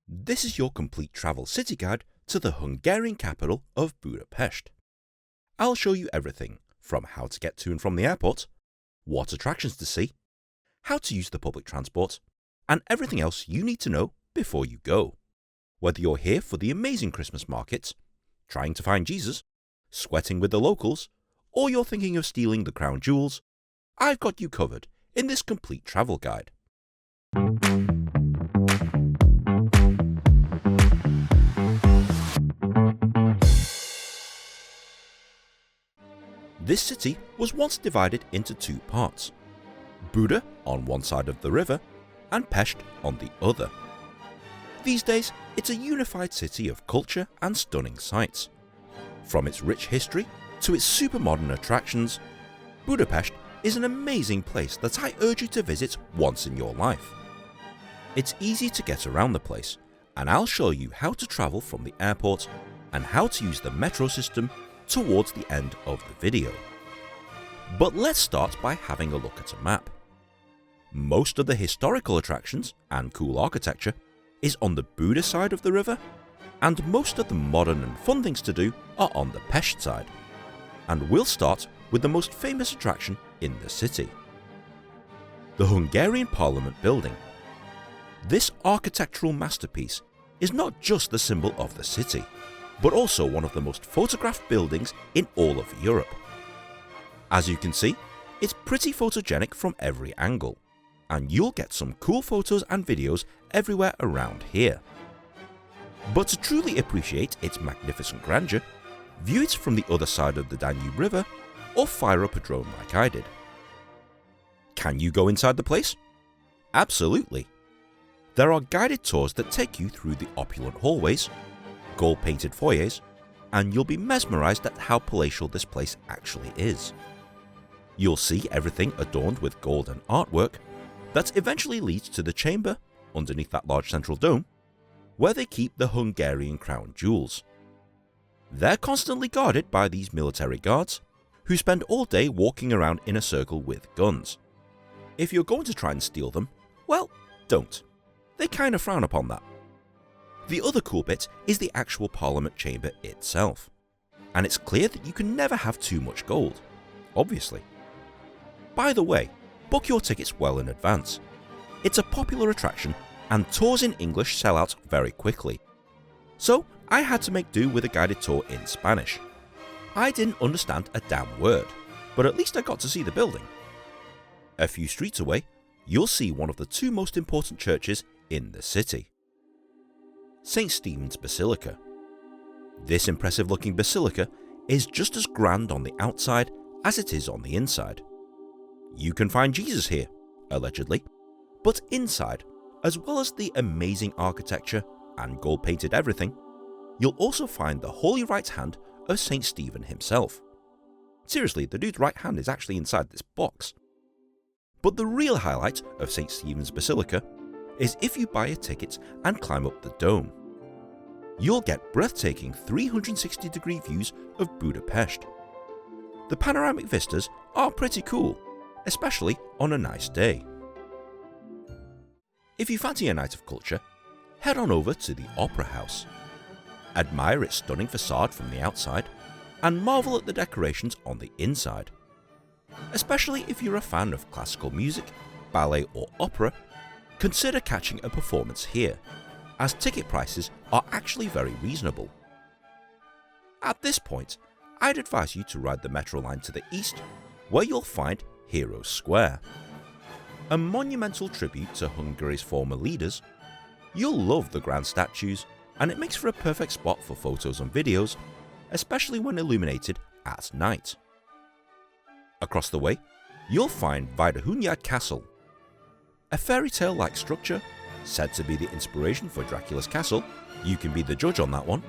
This is your complete travel city guide to the Hungarian capital of Budapest. I'll show you everything from how to get to and from the airport, what attractions to see, how to use the public transport, and everything else you need to know before you go. Whether you're here for the amazing Christmas markets, trying to find Jesus, sweating with the locals, or you're thinking of stealing the crown jewels, I've got you covered in this complete travel guide. This city was once divided into two parts, Buda on one side of the river and Pest on the other. These days, it's a unified city of culture and stunning sights. From its rich history to its super modern attractions, Budapest is an amazing place that I urge you to visit once in your life. It's easy to get around the place, and I'll show you how to travel from the airport and how to use the metro system towards the end of the video. But let's start by having a look at a map. Most of the historical attractions and cool architecture is on the Buda side of the river, and most of the modern and fun things to do are on the Pest side. And we'll start with the most famous attraction in the city, the Hungarian Parliament building. This architectural masterpiece is not just the symbol of the city, but also one of the most photographed buildings in all of Europe. As you can see, it's pretty photogenic from every angle, and you'll get some cool photos and videos everywhere around here. But to truly appreciate its magnificent grandeur, view it from the other side of the Danube River or fire up a drone like I did. Can you go inside the place? Absolutely. There are guided tours that take you through the opulent hallways, gold-painted foyers, and you'll be mesmerized at how palatial this place actually is. You'll see everything adorned with gold and artwork that eventually leads to the chamber underneath that large central dome where they keep the Hungarian crown jewels. They're constantly guarded by these military guards who spend all day walking around in a circle with guns. If you're going to try and steal them, well, don't. They kind of frown upon that. The other cool bit is the actual Parliament chamber itself, and it's clear that you can never have too much gold, obviously. By the way, book your tickets well in advance. It's a popular attraction and tours in English sell out very quickly. So I had to make do with a guided tour in Spanish. I didn't understand a damn word, but at least I got to see the building. A few streets away, you'll see one of the two most important churches in the city, St. Stephen's Basilica. This impressive looking basilica is just as grand on the outside as it is on the inside. You can find Jesus here, allegedly, but inside, as well as the amazing architecture and gold-painted everything, you'll also find the holy right hand of St. Stephen himself. Seriously, the dude's right hand is actually inside this box. But the real highlight of St. Stephen's Basilica is if you buy a ticket and climb up the dome. You'll get breathtaking 360-degree views of Budapest. The panoramic vistas are pretty cool, especially on a nice day. If you fancy a night of culture, head on over to the Opera House. Admire its stunning facade from the outside and marvel at the decorations on the inside. Especially if you're a fan of classical music, ballet or opera, consider catching a performance here, as ticket prices are actually very reasonable. At this point, I'd advise you to ride the metro line to the east, where you'll find Heroes Square. A monumental tribute to Hungary's former leaders. You'll love the grand statues, and it makes for a perfect spot for photos and videos, especially when illuminated at night. Across the way, you'll find Vajdahunyad Castle, a fairy tale-like structure said to be the inspiration for Dracula's castle. You can be the judge on that one.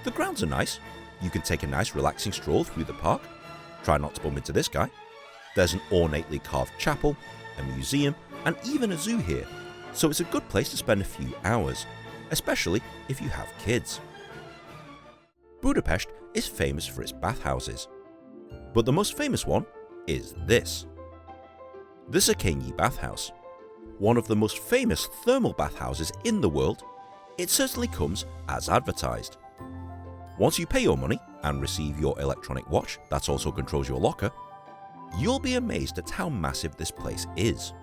The grounds are nice. You can take a nice relaxing stroll through the park. Try not to bump into this guy. There's an ornately carved chapel, a museum, and even a zoo here, so it's a good place to spend a few hours, especially if you have kids. Budapest is famous for its bathhouses, but the most famous one is this, the Széchenyi Bathhouse. one of the most famous thermal bathhouses in the world, it certainly comes as advertised. Once you pay your money and receive your electronic watch that also controls your locker, you'll be amazed at how massive this place is.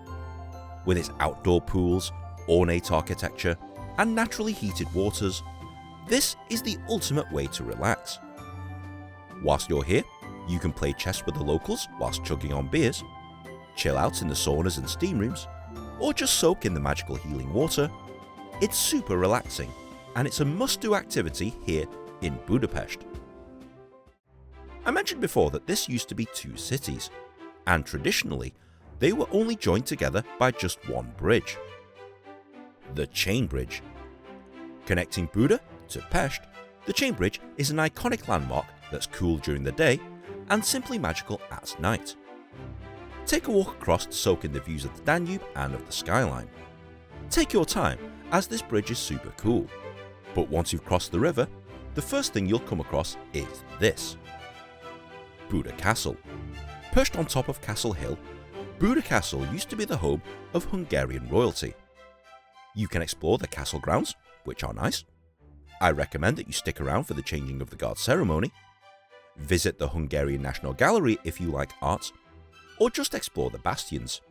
With its outdoor pools, ornate architecture, and naturally heated waters, this is the ultimate way to relax. Whilst you're here, you can play chess with the locals whilst chugging on beers, chill out in the saunas and steam rooms, or just soak in the magical healing water. It's super relaxing, and it's a must-do activity here in Budapest. I mentioned before that this used to be two cities, and traditionally, they were only joined together by just one bridge. The Chain Bridge. Connecting Buda to Pest, the Chain Bridge is an iconic landmark that's cool during the day and simply magical at night. Take a walk across to soak in the views of the Danube and of the skyline. Take your time, as this bridge is super cool. But once you've crossed the river, the first thing you'll come across is this. Buda Castle. Perched on top of Castle Hill, Buda Castle used to be the home of Hungarian royalty. You can explore the castle grounds, which are nice. I recommend that you stick around for the changing of the guard ceremony. Visit the Hungarian National Gallery if you like art, or just explore the bastions.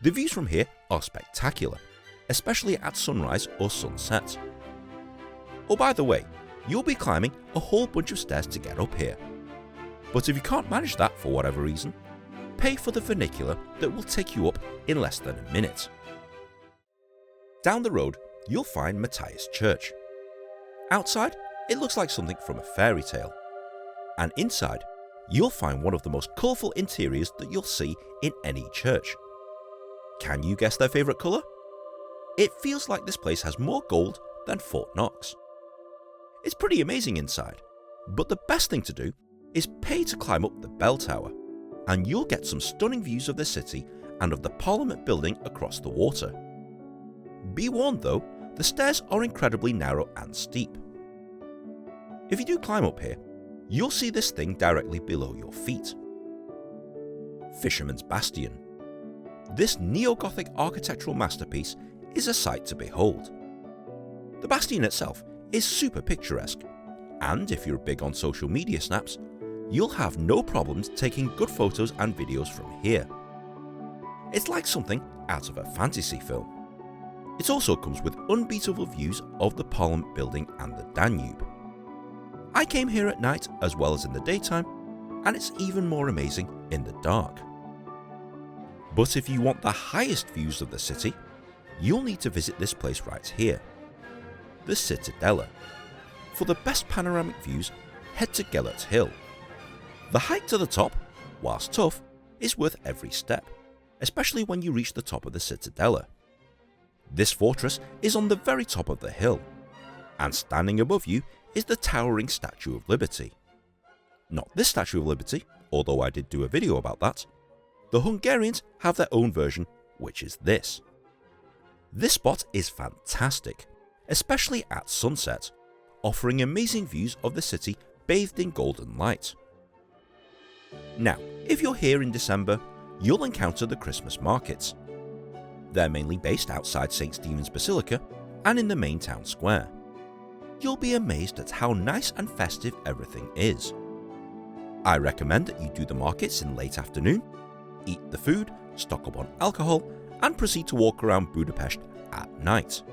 The views from here are spectacular, especially at sunrise or sunset. Oh, by the way, you'll be climbing a whole bunch of stairs to get up here. But if you can't manage that for whatever reason, pay for the funicular that will take you up in less than a minute. Down the road, you'll find Matthias Church. Outside, it looks like something from a fairy tale. And inside, you'll find one of the most colourful interiors that you'll see in any church. Can you guess their favourite colour? It feels like this place has more gold than Fort Knox. It's pretty amazing inside, but the best thing to do is pay to climb up the bell tower, and you'll get some stunning views of the city and of the Parliament building across the water. Be warned though, the stairs are incredibly narrow and steep. If you do climb up here, you'll see this thing directly below your feet. Fisherman's Bastion. This neo-Gothic architectural masterpiece is a sight to behold. The Bastion itself is super picturesque, and if you're big on social media snaps, you'll have no problems taking good photos and videos from here. It's like something out of a fantasy film. It also comes with unbeatable views of the Parliament building and the Danube. I came here at night as well as in the daytime, and it's even more amazing in the dark. But if you want the highest views of the city, you'll need to visit this place right here, the Citadella. For the best panoramic views, head to Gellert Hill. The hike to the top, whilst tough, is worth every step, especially when you reach the top of the Citadella. This fortress is on the very top of the hill, and standing above you is the towering Statue of Liberty. Not this Statue of Liberty, although I did do a video about that. The Hungarians have their own version, which is this. This spot is fantastic, especially at sunset, offering amazing views of the city bathed in golden light. Now, if you're here in December, you'll encounter the Christmas Markets. They're mainly based outside St. Stephen's Basilica and in the main town square. You'll be amazed at how nice and festive everything is. I recommend that you do the markets in late afternoon, eat the food, stock up on alcohol, and proceed to walk around Budapest at night,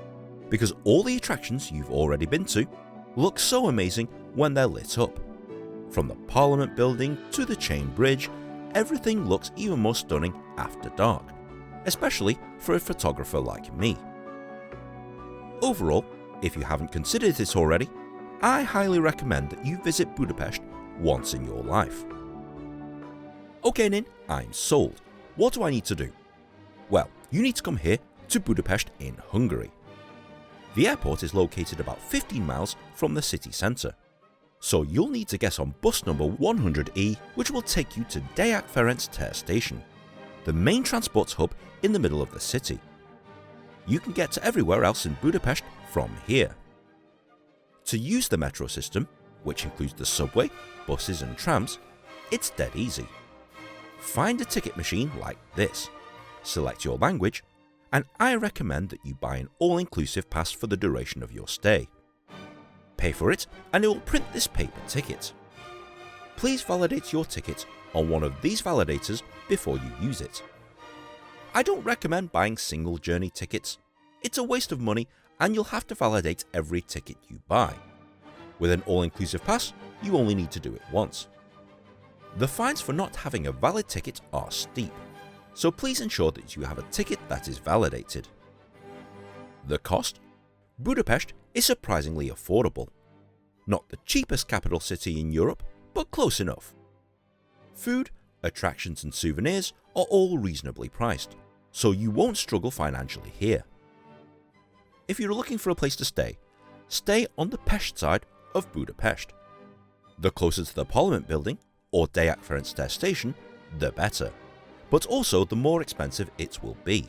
because all the attractions you've already been to look so amazing when they're lit up. From the Parliament building to the Chain Bridge, everything looks even more stunning after dark, especially for a photographer like me. Overall, if you haven't considered this already, I highly recommend that you visit Budapest once in your life. Okay Nin, I'm sold. What do I need to do? Well, you need to come here to Budapest in Hungary. The airport is located about 15 miles from the city centre, so you'll need to get on bus number 100E, which will take you to Deák Ferenc Tér station, the main transport hub in the middle of the city. You can get to everywhere else in Budapest from here. To use the metro system, which includes the subway, buses and trams, it's dead easy. Find a ticket machine like this, select your language, and I recommend that you buy an all-inclusive pass for the duration of your stay. Pay for it and it will print this paper ticket. Please validate your ticket on one of these validators before you use it. I don't recommend buying single journey tickets. It's a waste of money and you'll have to validate every ticket you buy. With an all-inclusive pass, you only need to do it once. The fines for not having a valid ticket are steep, so please ensure that you have a ticket that is validated. The cost? Budapest is surprisingly affordable. Not the cheapest capital city in Europe, but close enough. Food, attractions and souvenirs are all reasonably priced, so you won't struggle financially here. If you're looking for a place to stay, stay on the Pest side of Budapest. The closer to the Parliament building or Deák Ferenc station, the better, but also the more expensive it will be.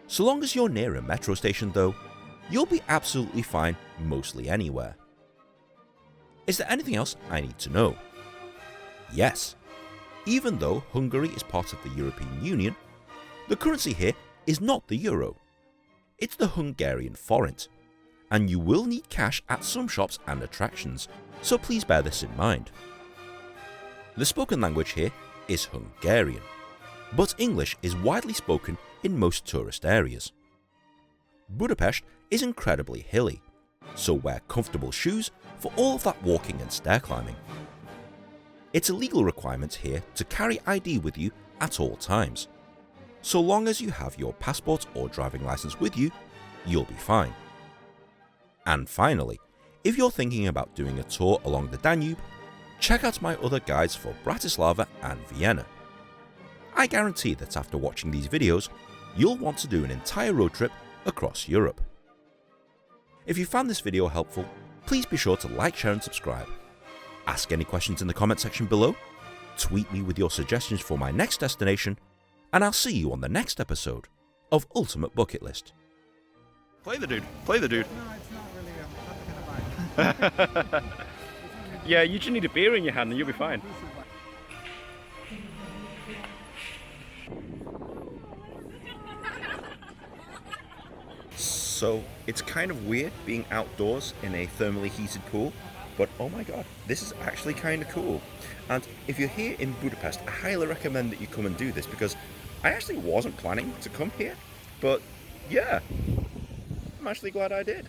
So long as you're near a metro station though, you'll be absolutely fine mostly anywhere. Is there anything else I need to know? Yes. Even though Hungary is part of the European Union, the currency here is not the euro. It's the Hungarian forint, and you will need cash at some shops and attractions, so please bear this in mind. The spoken language here is Hungarian, but English is widely spoken in most tourist areas. Budapest is incredibly hilly, so wear comfortable shoes for all of that walking and stair climbing. It's a legal requirement here to carry ID with you at all times. So long as you have your passport or driving license with you, you'll be fine. And finally, if you're thinking about doing a tour along the Danube, check out my other guides for Bratislava and Vienna. I guarantee that after watching these videos, you'll want to do an entire road trip across Europe. If you found this video helpful, please be sure to like, share and subscribe. Ask any questions in the comment section below, tweet me with your suggestions for my next destination, and I'll see you on the next episode of Ultimate Bucket List. Play the dude. Play the dude. No, it's not really. I'm not gonna buy it. Yeah, you just need a beer in your hand and you'll be fine. So it's kind of weird being outdoors in a thermally heated pool, but oh my god, this is actually kind of cool. And if you're here in Budapest, I highly recommend that you come and do this because I actually wasn't planning to come here, but yeah, I'm actually glad I did.